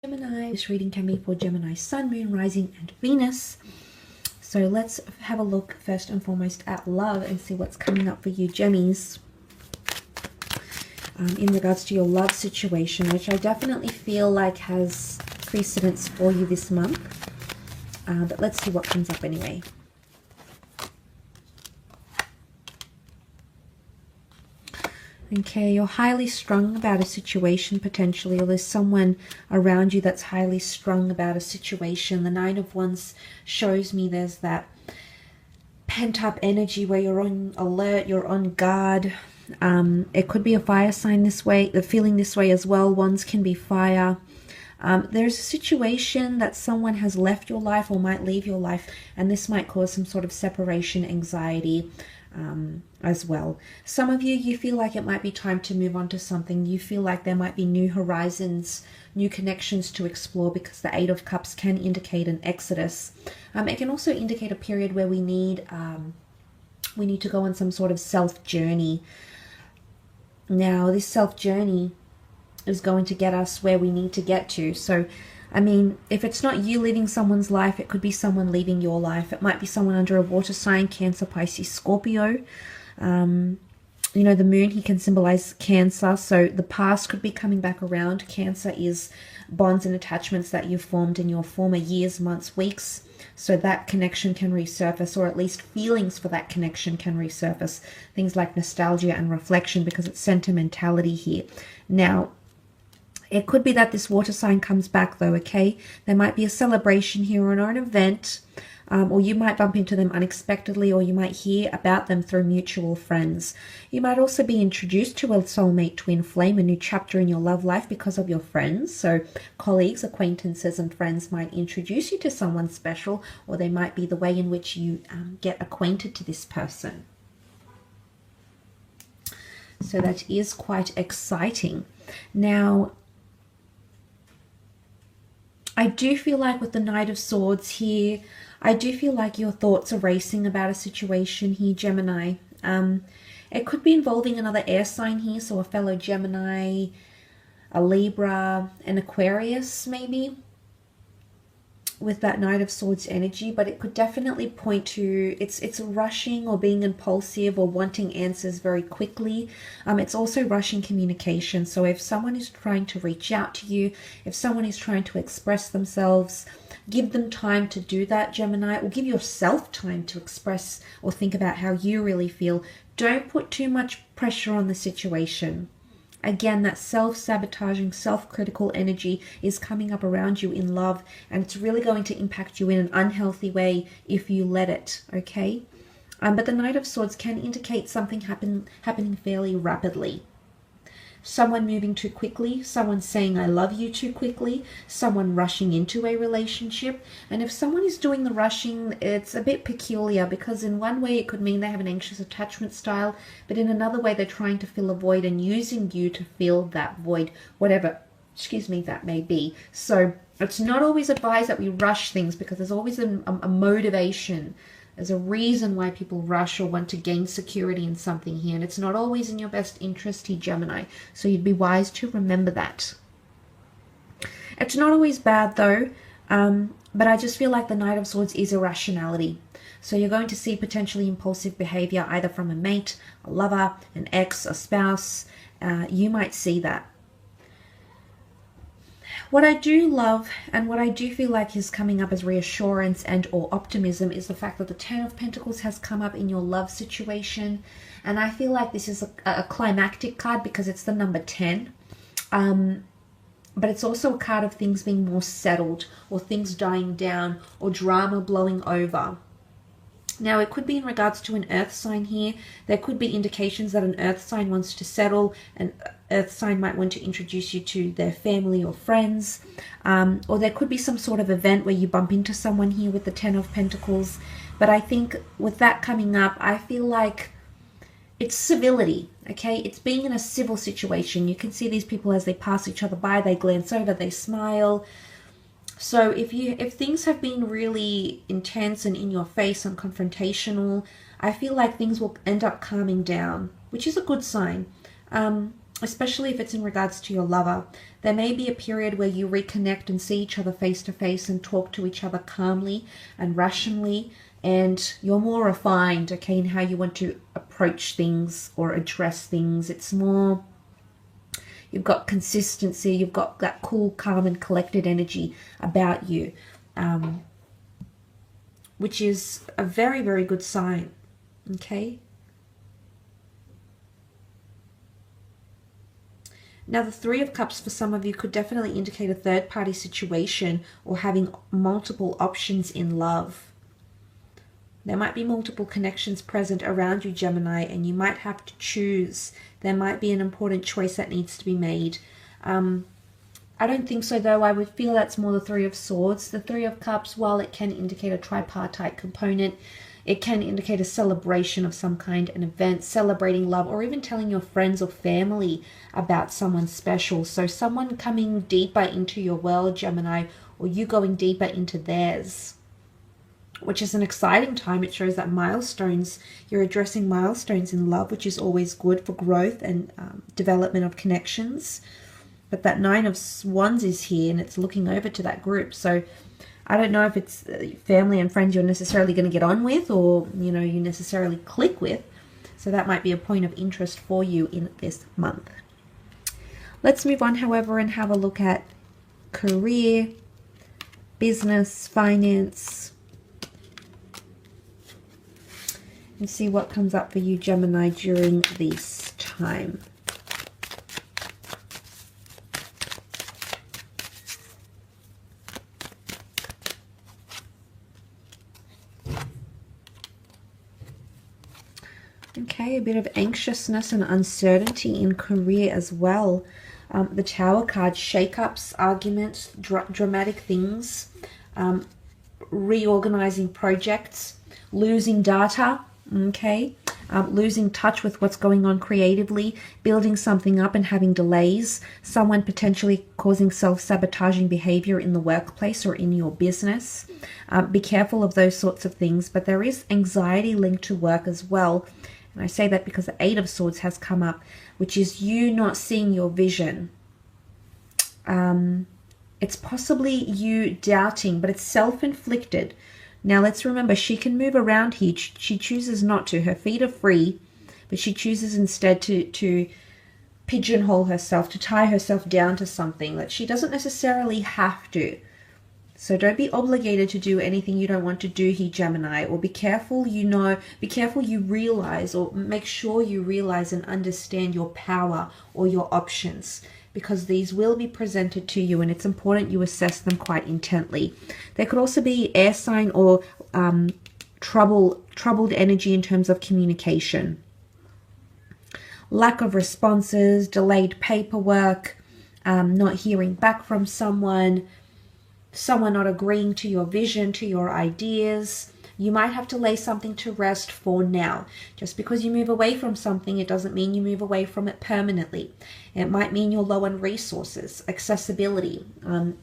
Gemini. This reading can be for Gemini Sun, Moon, Rising, and Venus. So let's have a look first and foremost at love and see what's coming up for you, Gemmies, in regards to your love situation, which I definitely feel like has precedence for you this month. But let's see what comes up anyway. Okay, you're highly strung about a situation potentially, or there's someone around you that's highly strung about a situation. The Nine of Wands shows me there's that pent-up energy where you're on alert, you're on guard. It could be a fire sign this way, the feeling this way as well. Wands can be fire. There's a situation that someone has left your life or might leave your life, and this might cause some sort of separation anxiety as well. Some of you feel like it might be time to move on to something. You feel like there might be new horizons, new connections to explore, because the Eight of Cups can indicate an exodus. It can also indicate a period where we need to go on some sort of self-journey. Now, this self-journey is going to get us where we need to get to. So, I mean, if it's not you leaving someone's life, it could be someone leaving your life. It might be someone under a water sign, Cancer, Pisces, Scorpio. You know, the moon, he can symbolize Cancer. So the past could be coming back around. Cancer is bonds and attachments that you formed in your former years, months, weeks. So that connection can resurface, or at least feelings for that connection can resurface. Things like nostalgia and reflection, because it's sentimentality here. Now, it could be that this water sign comes back though, okay? There might be a celebration here or an event, or you might bump into them unexpectedly, or you might hear about them through mutual friends. You might also be introduced to a soulmate twin flame, a new chapter in your love life because of your friends. So colleagues, acquaintances, and friends might introduce you to someone special, or they might be the way in which you get acquainted to this person. So that is quite exciting. Now, I do feel like with the Knight of Swords here, I do feel like your thoughts are racing about a situation here, Gemini. It could be involving another air sign here, so a fellow Gemini, a Libra, an Aquarius maybe, with that Knight of Swords energy. But it could definitely point to it's rushing or being impulsive or wanting answers very quickly. It's also rushing communication. So if someone is trying to reach out to you, if someone is trying to express themselves, give them time to do that, Gemini, or give yourself time to express or think about how you really feel. Don't put too much pressure on the situation. Again, that self-sabotaging, self-critical energy is coming up around you in love, and it's really going to impact you in an unhealthy way if you let it, okay? But the Knight of Swords can indicate something happening fairly rapidly. Someone moving too quickly, someone saying I love you too quickly, someone rushing into a relationship. And if someone is doing the rushing, it's a bit peculiar, because in one way it could mean they have an anxious attachment style, but in another way they're trying to fill a void and using you to fill that void, whatever, that may be. So it's not always advised that we rush things, because there's always a motivation. There's a reason why people rush or want to gain security in something here, and it's not always in your best interest here, Gemini. So you'd be wise to remember that. It's not always bad though, but I just feel like the Knight of Swords is irrationality. So you're going to see potentially impulsive behavior either from a mate, a lover, an ex, a spouse. You might see that. What I do love and what I do feel like is coming up as reassurance and or optimism is the fact that the Ten of Pentacles has come up in your love situation. And I feel like this is a climactic card because it's the number 10. But it's also a card of things being more settled, or things dying down, or drama blowing over. Now, it could be in regards to an earth sign here. There could be indications that an earth sign wants to settle. An earth sign might want to introduce you to their family or friends. Or there could be some sort of event where you bump into someone here with the Ten of Pentacles. But I think with that coming up, I feel like it's civility, okay? It's being in a civil situation. You can see these people as they pass each other by, they glance over, they smile. So if things have been really intense and in your face and confrontational, I feel like things will end up calming down, which is a good sign. especially if it's in regards to your lover. There may be a period where you reconnect and see each other face to face and talk to each other calmly and rationally, and you're more refined, okay, in how you want to approach things or address things. It's more, you've got consistency, you've got that cool, calm, and collected energy about you, which is a very, very good sign, okay? Now, the Three of Cups for some of you could definitely indicate a third-party situation or having multiple options in love. There might be multiple connections present around you, Gemini, and you might have to choose. There might be an important choice that needs to be made. I don't think so, though. I would feel that's more the Three of Swords. The Three of Cups, while it can indicate a tripartite component, it can indicate a celebration of some kind, an event, celebrating love, or even telling your friends or family about someone special. So someone coming deeper into your world, Gemini, or you going deeper into theirs, which is an exciting time. It shows that milestones, you're addressing milestones in love, which is always good for growth and development of connections. But that Nine of Wands is here, and it's looking over to that group. So I don't know if it's family and friends you're necessarily going to get on with, or, you know, you necessarily click with. So that might be a point of interest for you in this month. Let's move on, however, and have a look at career, business, finance, and see what comes up for you, Gemini, during this time. Okay, a bit of anxiousness and uncertainty in career as well. The Tower card, shake-ups, arguments, dramatic things, reorganizing projects, losing data, okay, losing touch with what's going on creatively, building something up and having delays, someone potentially causing self-sabotaging behavior in the workplace or in your business. Be careful of those sorts of things, but there is anxiety linked to work as well. And I say that because the Eight of Swords has come up, which is you not seeing your vision. It's possibly you doubting, but it's self-inflicted. Now let's remember, she can move around here. She chooses not to. Her feet are free, but she chooses instead to pigeonhole herself, to tie herself down to something that she doesn't necessarily have to. So don't be obligated to do anything you don't want to do here, Gemini, or be careful, be careful you realize, or make sure you realize and understand your power or your options, because these will be presented to you, and it's important you assess them quite intently. There could also be air sign or troubled energy in terms of communication. Lack of responses, delayed paperwork, not hearing back from someone not agreeing to your vision, to your ideas. You might have to lay something to rest for now. Just because you move away from something, it doesn't mean you move away from it permanently. It might mean you're low on resources, accessibility,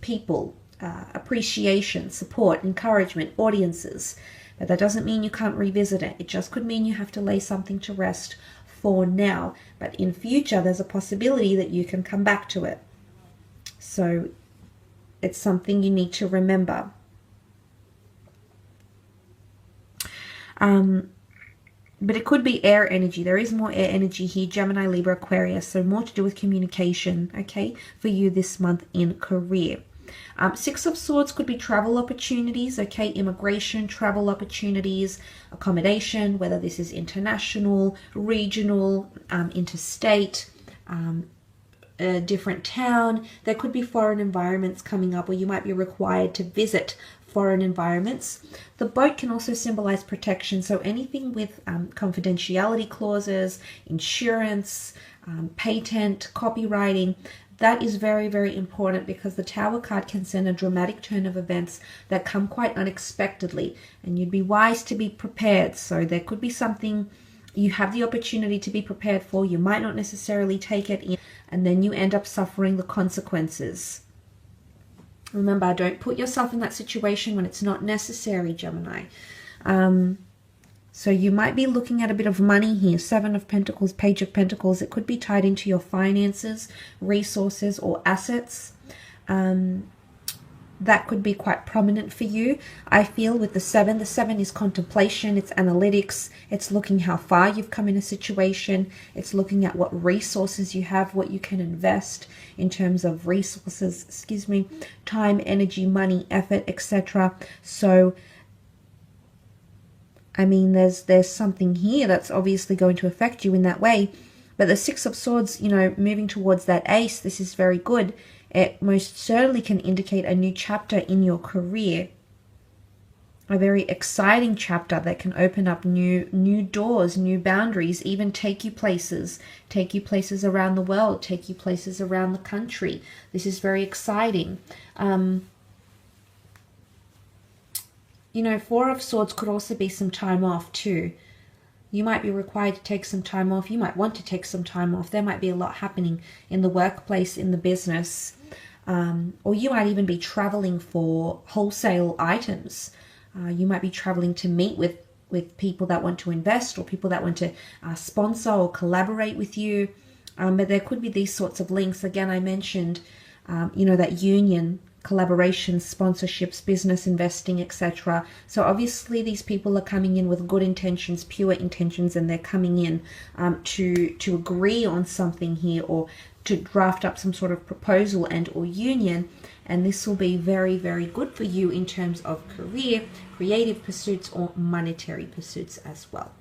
people, appreciation, support, encouragement, audiences. But that doesn't mean you can't revisit it. It just could mean you have to lay something to rest for now. But in future, there's a possibility that you can come back to it. So it's something you need to remember. But it could be air energy. There is more air energy here, Gemini, Libra, Aquarius. So more to do with communication, okay, for you this month in career. Six of Swords could be travel opportunities, okay, immigration, travel opportunities, accommodation, whether this is international, regional, interstate, a different town. There could be foreign environments coming up where you might be required to visit foreign environments. The boat can also symbolize protection, so anything with confidentiality clauses, insurance, patent, copywriting, that is very, very important, because the Tower card can send a dramatic turn of events that come quite unexpectedly, and you'd be wise to be prepared. So there could be something you have the opportunity to be prepared for. You might not necessarily take it in, and then you end up suffering the consequences. Remember, don't put yourself in that situation when it's not necessary, Gemini. So you might be looking at a bit of money here. Seven of Pentacles, Page of Pentacles. It could be tied into your finances, resources, or assets. That could be quite prominent for you. I feel with the seven is contemplation, it's analytics, it's looking how far you've come in a situation, it's looking at what resources you have, what you can invest in terms of resources, time, energy, money, effort, etc. So, I mean, there's something here that's obviously going to affect you in that way. But the Six of Swords, you know, moving towards that ace, this is very good. It most certainly can indicate a new chapter in your career. A very exciting chapter that can open up new doors, new boundaries, even take you places around the world, take you places around the country. This is very exciting. You know, Four of Swords could also be some time off too. You might be required to take some time off. You might want to take some time off. There might be a lot happening in the workplace, in the business. Or you might even be traveling for wholesale items. You might be traveling to meet with people that want to invest, or people that want to sponsor or collaborate with you. But there could be these sorts of links. Again, I mentioned, you know, that union, collaborations, sponsorships, business investing, etc. So obviously these people are coming in with good intentions, pure intentions, and they're coming in to agree on something here, or to draft up some sort of proposal and or union. And this will be very, very good for you in terms of career, creative pursuits, or monetary pursuits as well.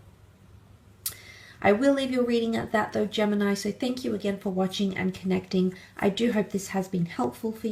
I will leave your reading at that though, Gemini. So thank you again for watching and connecting. I do hope this has been helpful for you.